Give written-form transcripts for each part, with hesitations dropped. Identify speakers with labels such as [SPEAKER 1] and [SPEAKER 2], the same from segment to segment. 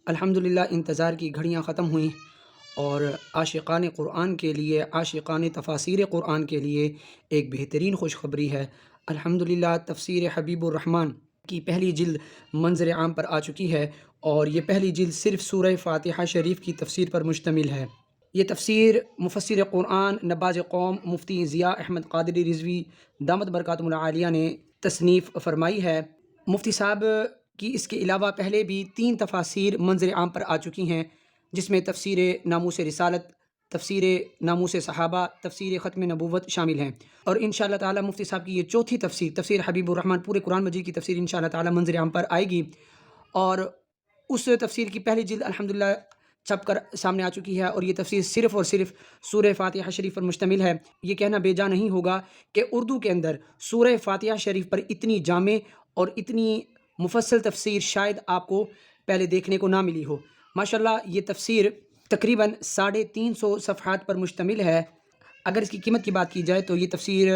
[SPEAKER 1] الحمدللہ انتظار کی گھڑیاں ختم ہوئیں اور عاشقان قرآن کے لیے، عاشقان تفاسیر قرآن کے لیے ایک بہترین خوشخبری ہے۔ الحمدللہ تفسیر حبیب الرحمن کی پہلی جلد منظر عام پر آ چکی ہے، اور یہ پہلی جلد صرف سورہ فاتحہ شریف کی تفسیر پر مشتمل ہے۔ یہ تفسیر مفسر قرآن نباز قوم مفتی ضیاء احمد قادری رضوی دامت برکاتہم العالیہ نے تصنیف فرمائی ہے۔ مفتی صاحب کی اس کے علاوہ پہلے بھی 3 تفاسیر منظر عام پر آ چکی ہیں، جس میں تفسیر ناموس رسالت، تفسیر ناموس صحابہ، تفسیر ختم نبوت شامل ہیں، اور انشاءاللہ تعالی مفتی صاحب کی یہ چوتھی تفسیر، تفسیر حبیب الرحمن، پورے قرآن مجید کی تفسیر انشاءاللہ تعالی منظر عام پر آئے گی۔ اور اس تفسیر کی پہلی جلد الحمدللہ چھپ کر سامنے آ چکی ہے، اور یہ تفسیر صرف اور صرف سورہ فاتحہ شریف پر مشتمل ہے۔ یہ کہنا بے جا نہیں ہوگا کہ اردو کے اندر سورہ فاتحہ شریف پر اتنی جامع اور اتنی مفصل تفسیر شاید آپ کو پہلے دیکھنے کو نہ ملی ہو۔ ماشاءاللہ یہ تفسیر تقریباً 350 صفحات پر مشتمل ہے۔ اگر اس کی قیمت کی بات کی جائے تو یہ تفسیر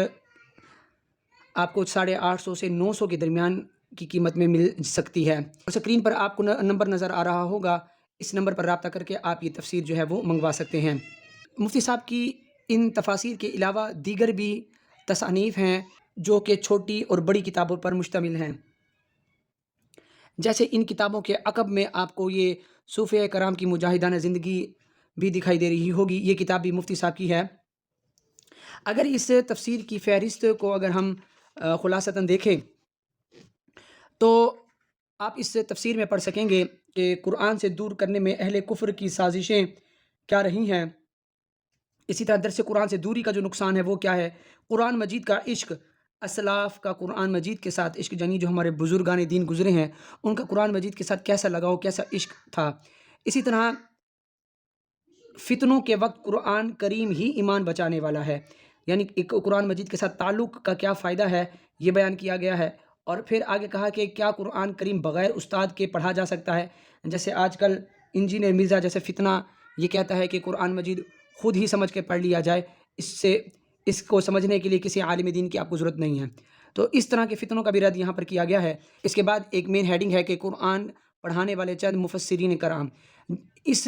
[SPEAKER 1] آپ کو 850 سے 900 کے درمیان کی قیمت میں مل سکتی ہے۔ اسکرین پر آپ کو نمبر نظر آ رہا ہوگا، اس نمبر پر رابطہ کر کے آپ یہ تفسیر جو ہے وہ منگوا سکتے ہیں۔ مفتی صاحب کی ان تفاسیر کے علاوہ دیگر بھی تصانیف ہیں جو کہ چھوٹی اور بڑی کتابوں پر مشتمل ہیں۔ جیسے ان کتابوں کے عقب میں آپ کو یہ صوفیہ کرام کی مجاہدانہ زندگی بھی دکھائی دے رہی ہوگی، یہ کتاب بھی مفتی صاحب کی ہے۔ اگر اس تفسیر کی فہرست کو اگر ہم خلاصتاً دیکھیں تو آپ اس تفسیر میں پڑھ سکیں گے کہ قرآن سے دور کرنے میں اہل کفر کی سازشیں کیا رہی ہیں، اسی طرح درس قرآن سے دوری کا جو نقصان ہے وہ کیا ہے، قرآن مجید کا عشق، اسلاف کا قرآن مجید کے ساتھ عشق، یعنی جو ہمارے بزرگان دین گزرے ہیں ان کا قرآن مجید کے ساتھ کیسا لگاؤ، کیسا عشق تھا۔ اسی طرح فتنوں کے وقت قرآن کریم ہی ایمان بچانے والا ہے، یعنی ایک قرآن مجید کے ساتھ تعلق کا کیا فائدہ ہے یہ بیان کیا گیا ہے۔ اور پھر آگے کہا کہ کیا قرآن کریم بغیر استاد کے پڑھا جا سکتا ہے، جیسے آج کل انجینئر مرزا جیسے فتنہ یہ کہتا ہے کہ قرآن مجید خود ہی سمجھ کے پڑھ لیا جائے، اس کو سمجھنے کے لیے کسی عالم دین کی آپ کو ضرورت نہیں ہے۔ تو اس طرح کے فتنوں کا بھی رد یہاں پر کیا گیا ہے۔ اس کے بعد ایک مین ہیڈنگ ہے کہ قرآن پڑھانے والے چند مفسرین کرام۔ اس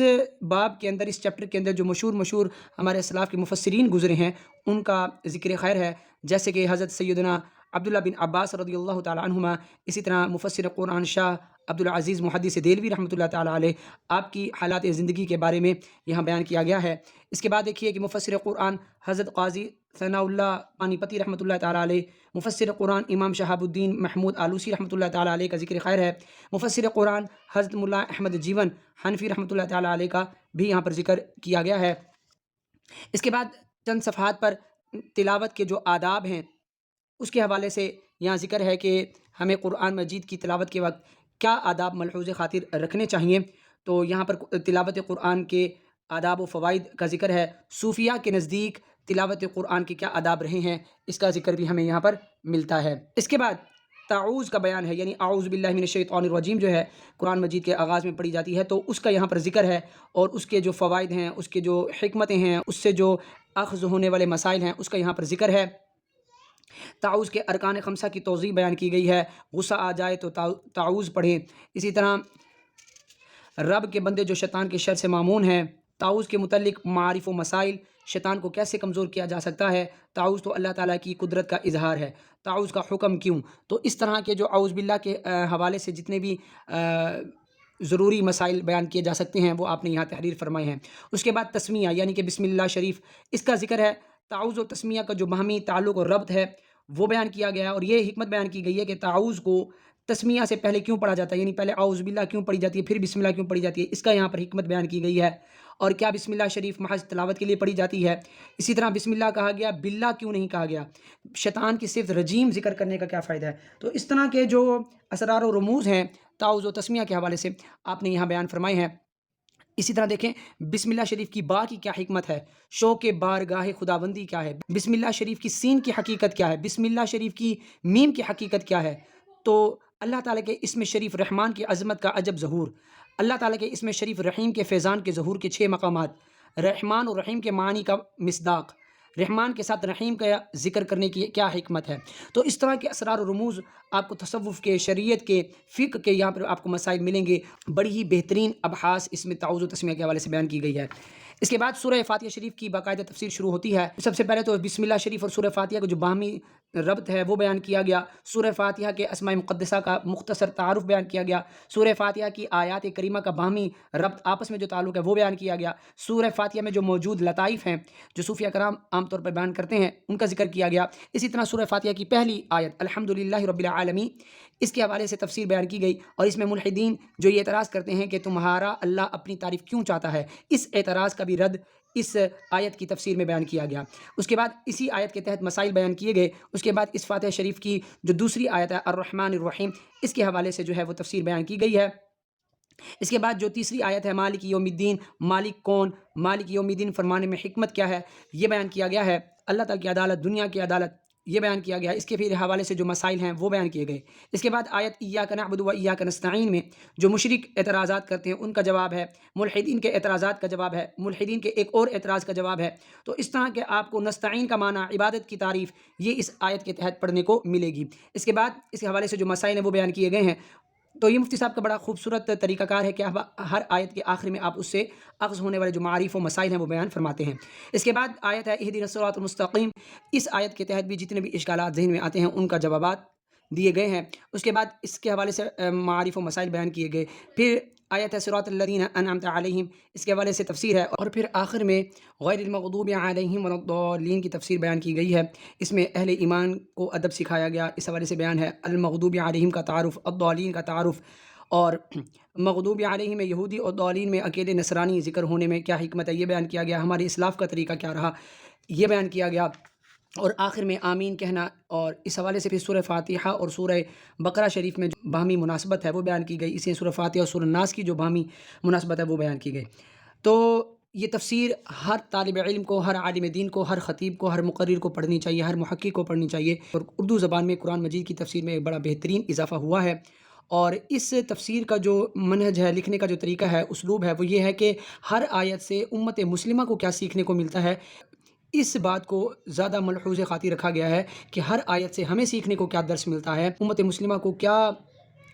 [SPEAKER 1] باب کے اندر، اس چیپٹر کے اندر جو مشہور ہمارے اسلاف کے مفسرین گزرے ہیں ان کا ذکر خیر ہے، جیسے کہ حضرت سیدنا عبداللہ بن عباس رضی اللہ تعالی عنہما، اسی طرح مفسر قرآن شاہ عبدالعزیز محدث دہلوی رحمۃ اللہ تعالی علیہ، آپ کی حالات زندگی کے بارے میں یہاں بیان کیا گیا ہے۔ اس کے بعد دیکھیے کہ مفسر قرآن حضرت قاضی ثناء اللہ پانی پتی رحمۃ اللہ تعالی علیہ، مفسر قرآن امام شہاب الدین محمود آلوسی رحمۃ اللہ تعالی علیہ کا ذکر خیر ہے، مفسر قرآن حضرت ملا احمد جیون حنفی رحمۃ اللہ تعالی علیہ کا بھی یہاں پر ذکر کیا گیا ہے۔ اس کے بعد چند صفحات پر تلاوت کے جو آداب ہیں اس کے حوالے سے یہاں ذکر ہے کہ ہمیں قرآن مجید کی تلاوت کے وقت کیا آداب ملحوظ خاطر رکھنے چاہیے۔ تو یہاں پر تلاوت قرآن کے آداب و فوائد کا ذکر ہے، صوفیہ کے نزدیک تلاوت قرآن کے کیا آداب رہے ہیں اس کا ذکر بھی ہمیں یہاں پر ملتا ہے۔ اس کے بعد تعوذ کا بیان ہے، یعنی اعوذ باللہ من الشیطان الرجیم جو ہے قرآن مجید کے آغاز میں پڑھی جاتی ہے، تو اس کا یہاں پر ذکر ہے، اور اس کے جو فوائد ہیں، اس کے جو حکمتیں ہیں، اس سے جو اخذ ہونے والے مسائل ہیں اس کا یہاں پر ذکر ہے۔ تعوذ کے ارکان خمسہ کی توضیح بیان کی گئی ہے، غصہ آ جائے تو تعوذ پڑھیں۔ اسی طرح رب کے بندے جو شیطان کے شر سے مامون ہیں، تعوذ کے متعلق معارف و مسائل، شیطان کو کیسے کمزور کیا جا سکتا ہے، تعوذ تو اللہ تعالیٰ کی قدرت کا اظہار ہے، تعوذ کا حکم کیوں، تو اس طرح کے جو اعوذ باللہ کے حوالے سے جتنے بھی ضروری مسائل بیان کیے جا سکتے ہیں وہ آپ نے یہاں تحریر فرمائے ہیں۔ اس کے بعد تسمیہ یعنی کہ بسم اللہ شریف، اس کا ذکر ہے، تعوذ و تسمیہ کا جو باہمی تعلق اور ربط ہے وہ بیان کیا گیا ہے، اور یہ حکمت بیان کی گئی ہے کہ تعوذ کو تسمیہ سے پہلے کیوں پڑھا جاتا ہے، یعنی پہلے اعوذ باللہ کیوں پڑھی جاتی ہے پھر بسم اللہ کیوں پڑھی جاتی ہے، اس کا یہاں پر حکمت بیان کی گئی ہے۔ اور کیا بسم اللہ شریف محض تلاوت کے لیے پڑھی جاتی ہے، اسی طرح بسم اللہ کہا گیا، باللہ کیوں نہیں کہا گیا، شیطان کی صفت رجیم ذکر کرنے کا کیا فائدہ ہے، تو اس طرح کے جو اسرار و رموز ہیں تعوذ و تسمیہ کے حوالے سے آپ نے یہاں بیان فرمائے ہیں۔ اسی طرح دیکھیں بسم اللہ شریف کی با کی کیا حکمت ہے، شوق بارگاہ خداوندی کیا ہے، بسم اللہ شریف کی سین کی حقیقت کیا ہے، بسم اللہ شریف کی میم کی حقیقت کیا ہے، تو اللہ تعالیٰ کے اسم شریف رحمان کی عظمت کا عجب ظہور، اللہ تعالیٰ کے اسم شریف رحیم کے فیضان کے ظہور کے 6 مقامات، رحمان اور رحیم کے معنی کا مصداق، رحمان کے ساتھ رحیم کا ذکر کرنے کی کیا حکمت ہے؟ تو اس طرح کے اسرار و رموز آپ کو تصوف کے، شریعت کے، فقہ کے یہاں پر آپ کو مسائل ملیں گے، بڑی ہی بہترین ابحاث اس میں تعوذ و تسمیہ کے حوالے سے بیان کی گئی ہے۔ اس کے بعد سورہ فاتحہ شریف کی باقاعدہ تفسیر شروع ہوتی ہے۔ سب سے پہلے تو بسم اللہ شریف اور سورہ فاتحہ کا جو باہمی ربط ہے وہ بیان کیا گیا، سورہ فاتحہ کے اسماء مقدسہ کا مختصر تعارف بیان کیا گیا، سورہ فاتحہ کی آیات کریمہ کا باہمی ربط آپس میں جو تعلق ہے وہ بیان کیا گیا، سورہ فاتحہ میں جو موجود لطائف ہیں جو صوفیہ کرام عام طور پر بیان کرتے ہیں ان کا ذکر کیا گیا۔ اسی طرح سورہ فاتحہ کی پہلی آیت الحمدللہ رب العالمین، اس کے حوالے سے تفسیر بیان کی گئی، اور اس میں ملحدین جو یہ اعتراض کرتے ہیں کہ تمہارا اللہ اپنی تعریف کیوں چاہتا ہے، اس اعتراض کا بھی رد اس آیت کی تفسیر میں بیان کیا گیا۔ اس کے بعد اسی آیت کے تحت مسائل بیان کیے گئے۔ اس کے بعد اس فاتحہ شریف کی جو دوسری آیت ہے الرحمن الرحیم، اس کے حوالے سے جو ہے وہ تفسیر بیان کی گئی ہے۔ اس کے بعد جو تیسری آیت ہے مالک یوم الدین، مالک کون، مالک یوم الدین فرمانے میں حکمت کیا ہے، یہ بیان کیا گیا ہے۔ اللہ تعالیٰ کی عدالت، دنیا کی عدالت، یہ بیان کیا گیا ہے۔ اس کے پھر حوالے سے جو مسائل ہیں وہ بیان کیے گئے۔ اس کے بعد آیت ایاک نعبد و ایاک نستعین میں جو مشرک اعتراضات کرتے ہیں ان کا جواب ہے، ملحدین کے اعتراضات کا جواب ہے، ملحدین کے ایک اور اعتراض کا جواب ہے۔ تو اس طرح کے آپ کو نستعین کا معنی عبادت کی تعریف یہ اس آیت کے تحت پڑھنے کو ملے گی۔ اس کے بعد اس کے حوالے سے جو مسائل ہیں وہ بیان کیے گئے ہیں۔ تو یہ مفتی صاحب کا بڑا خوبصورت طریقہ کار ہے کہ ہر آیت کے آخر میں آپ اس سے اخذ ہونے والے جو معارف و مسائل ہیں وہ بیان فرماتے ہیں۔ اس کے بعد آیت ہے اہدنا الصراط المستقیم، اس آیت کے تحت بھی جتنے بھی اشکالات ذہن میں آتے ہیں ان کا جوابات دیے گئے ہیں۔ اس کے بعد اس کے حوالے سے معارف و مسائل بیان کیے گئے۔ پھر آیت ہے صراط الذین انعمت علیہم، اس کے حوالے سے تفسیر ہے، اور پھر آخر میں غیر المغضوب علیہم ولا الضالین کی تفسیر بیان کی گئی ہے۔ اس میں اہل ایمان کو ادب سکھایا گیا، اس حوالے سے بیان ہے المغضوب علیہم کا تعارف، الضالین کا تعارف، اور مغضوب علیہم میں یہودی اور ضالین میں اکیلے نصرانی ذکر ہونے میں کیا حکمت ہے یہ بیان کیا گیا، ہماری اسلاف کا طریقہ کیا رہا یہ بیان کیا گیا، اور آخر میں آمین کہنا، اور اس حوالے سے پھر سورہ فاتحہ اور سورہ بقرہ شریف میں جو باہمی مناسبت ہے وہ بیان کی گئی، اسی سورہ فاتحہ اور سورہ ناس کی جو باہمی مناسبت ہے وہ بیان کی گئی۔ تو یہ تفسیر ہر طالب علم کو، ہر عالم دین کو، ہر خطیب کو، ہر مقرر کو پڑھنی چاہیے، ہر محقق کو پڑھنی چاہیے، اور اردو زبان میں قرآن مجید کی تفسیر میں ایک بڑا بہترین اضافہ ہوا ہے۔ اور اس تفسیر کا جو منہج ہے، لکھنے کا جو طریقہ ہے، اسلوب ہے، وہ یہ ہے کہ ہر آیت سے امت مسلمہ کو کیا سیکھنے کو ملتا ہے، اس بات کو زیادہ ملحوظ خاطر رکھا گیا ہے کہ ہر آیت سے ہمیں سیکھنے کو کیا درس ملتا ہے، امت مسلمہ کو کیا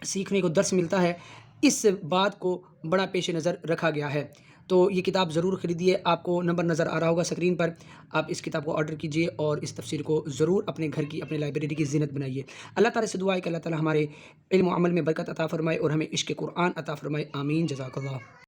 [SPEAKER 1] سیکھنے کو درس ملتا ہے، اس بات کو بڑا پیش نظر رکھا گیا ہے۔ تو یہ کتاب ضرور خریدیے، آپ کو نمبر نظر آ رہا ہوگا اسکرین پر، آپ اس کتاب کو آرڈر کیجیے اور اس تفسیر کو ضرور اپنے گھر کی، اپنے لائبریری کی زینت بنائیے۔ اللہ تعالیٰ سے دعا ہے کہ اللہ تعالیٰ ہمارے علم و عمل میں برکت عطا فرمائے اور ہمیں عشق قرآن عطا فرمائے، آمین، جزاک اللہ۔